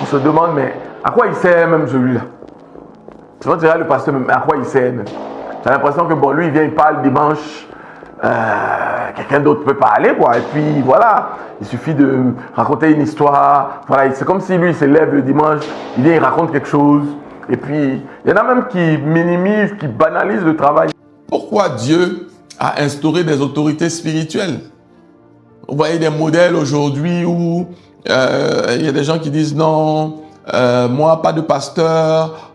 On se demande, mais à quoi il sert même celui-là? Tu vois, le pasteur, mais à quoi il sert même? J'ai l'impression que bon, lui, il vient, il parle dimanche, quelqu'un d'autre peut parler, quoi. Et puis voilà, il suffit de raconter une histoire. Voilà, c'est comme si lui, il se lève le dimanche, il vient, il raconte quelque chose. Et puis, il y en a même qui minimisent, qui banalisent le travail. Pourquoi Dieu a instauré des autorités spirituelles? Vous voyez des modèles aujourd'hui où il y a des gens qui disent non, moi pas de pasteur,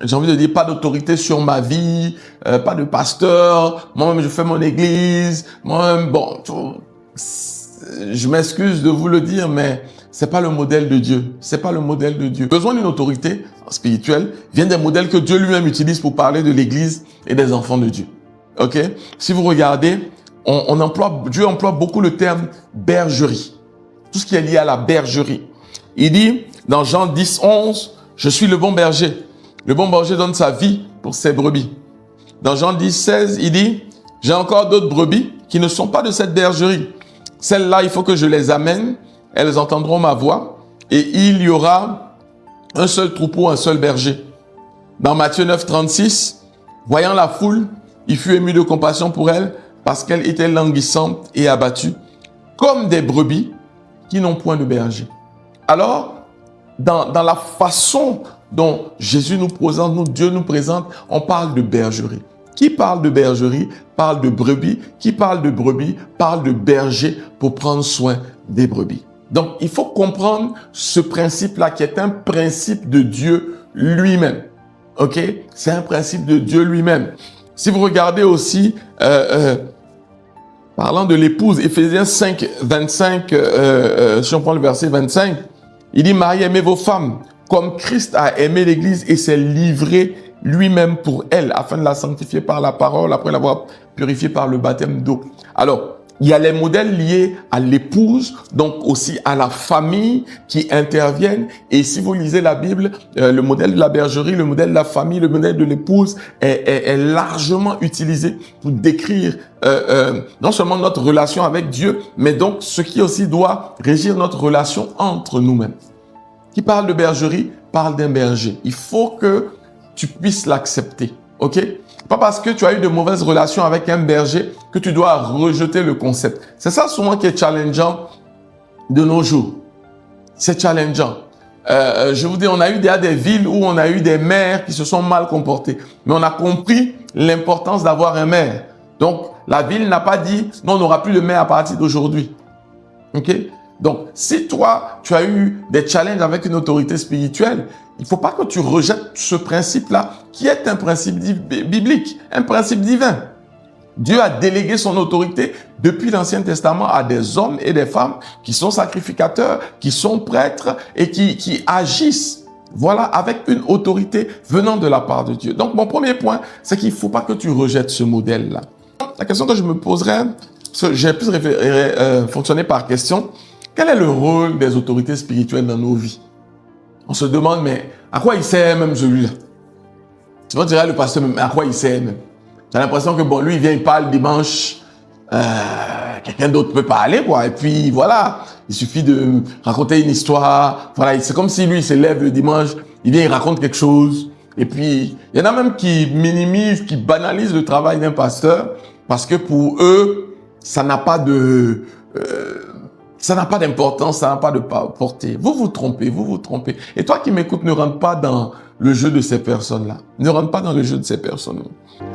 j'ai envie de dire pas d'autorité sur ma vie, pas de pasteur, moi-même je fais mon église, moi-même, bon, je m'excuse de vous le dire, mais c'est pas le modèle de Dieu. C'est pas le modèle de Dieu. Besoin d'une autorité spirituelle vient des modèles que Dieu lui-même utilise pour parler de l'église et des enfants de Dieu. Ok? Si vous regardez, Dieu emploie beaucoup le terme bergerie. Tout ce qui est lié à la bergerie. Il dit, dans Jean 10, 11, je suis le bon berger. Le bon berger donne sa vie pour ses brebis. Dans Jean 10, 16, il dit, j'ai encore d'autres brebis qui ne sont pas de cette bergerie. Celles-là, il faut que je les amène. Elles entendront ma voix. Et il y aura un seul troupeau, un seul berger. Dans Matthieu 9, 36, voyant la foule, il fut ému de compassion pour elle parce qu'elle était languissante et abattue, comme des brebis qui n'ont point de berger. Alors, dans la façon dont Jésus nous présente, Dieu nous présente, on parle de bergerie. Qui parle de bergerie parle de brebis. Qui parle de brebis parle de berger pour prendre soin des brebis. Donc, il faut comprendre ce principe-là qui est un principe de Dieu lui-même. Ok? C'est un principe de Dieu lui-même. Si vous regardez aussi, parlant de l'épouse, Éphésiens 5, 25, si on prend le verset 25, il dit, Marie, aimez vos femmes, comme Christ a aimé l'Église et s'est livré lui-même pour elle, afin de la sanctifier par la parole, après l'avoir purifiée par le baptême d'eau. Alors, il y a les modèles liés à l'épouse, donc aussi à la famille qui interviennent. Et si vous lisez la Bible, le modèle de la bergerie, le modèle de la famille, le modèle de l'épouse est largement utilisé pour décrire non seulement notre relation avec Dieu, mais donc ce qui aussi doit régir notre relation entre nous-mêmes. Qui parle de bergerie, parle d'un berger. Il faut que tu puisses l'accepter, ok? Pas parce que tu as eu de mauvaises relations avec un berger que tu dois rejeter le concept. C'est ça souvent qui est challengeant de nos jours. C'est challengeant. Je vous dis, on a eu des villes où on a eu des maires qui se sont mal comportés. Mais on a compris l'importance d'avoir un maire. Donc, la ville n'a pas dit, non, on n'aura plus de maire à partir d'aujourd'hui. Ok? Donc, si toi, tu as eu des challenges avec une autorité spirituelle, il ne faut pas que tu rejettes ce principe-là, qui est un principe biblique, un principe divin. Dieu a délégué son autorité depuis l'Ancien Testament à des hommes et des femmes qui sont sacrificateurs, qui sont prêtres et qui agissent, voilà, avec une autorité venant de la part de Dieu. Donc, mon premier point, c'est qu'il ne faut pas que tu rejettes ce modèle-là. La question que je me poserais, parce que j'ai plus fonctionné par question, quel est le rôle des autorités spirituelles dans nos vies? On se demande, mais à quoi il sert même celui-là? Tu vas dire le pasteur, mais à quoi il sert même? J'ai l'impression que bon, lui, il vient, il parle dimanche, quelqu'un d'autre peut parler, quoi. Et puis voilà, il suffit de raconter une histoire. Voilà, c'est comme si lui, il se lève le dimanche, il vient, il raconte quelque chose. Et puis, il y en a même qui minimisent, qui banalisent le travail d'un pasteur parce que pour eux, ça n'a pas de... ça n'a pas d'importance, ça n'a pas de portée. Vous vous trompez, vous vous trompez. Et toi qui m'écoutes, ne rentre pas dans le jeu de ces personnes-là. Ne rentre pas dans le jeu de ces personnes-là.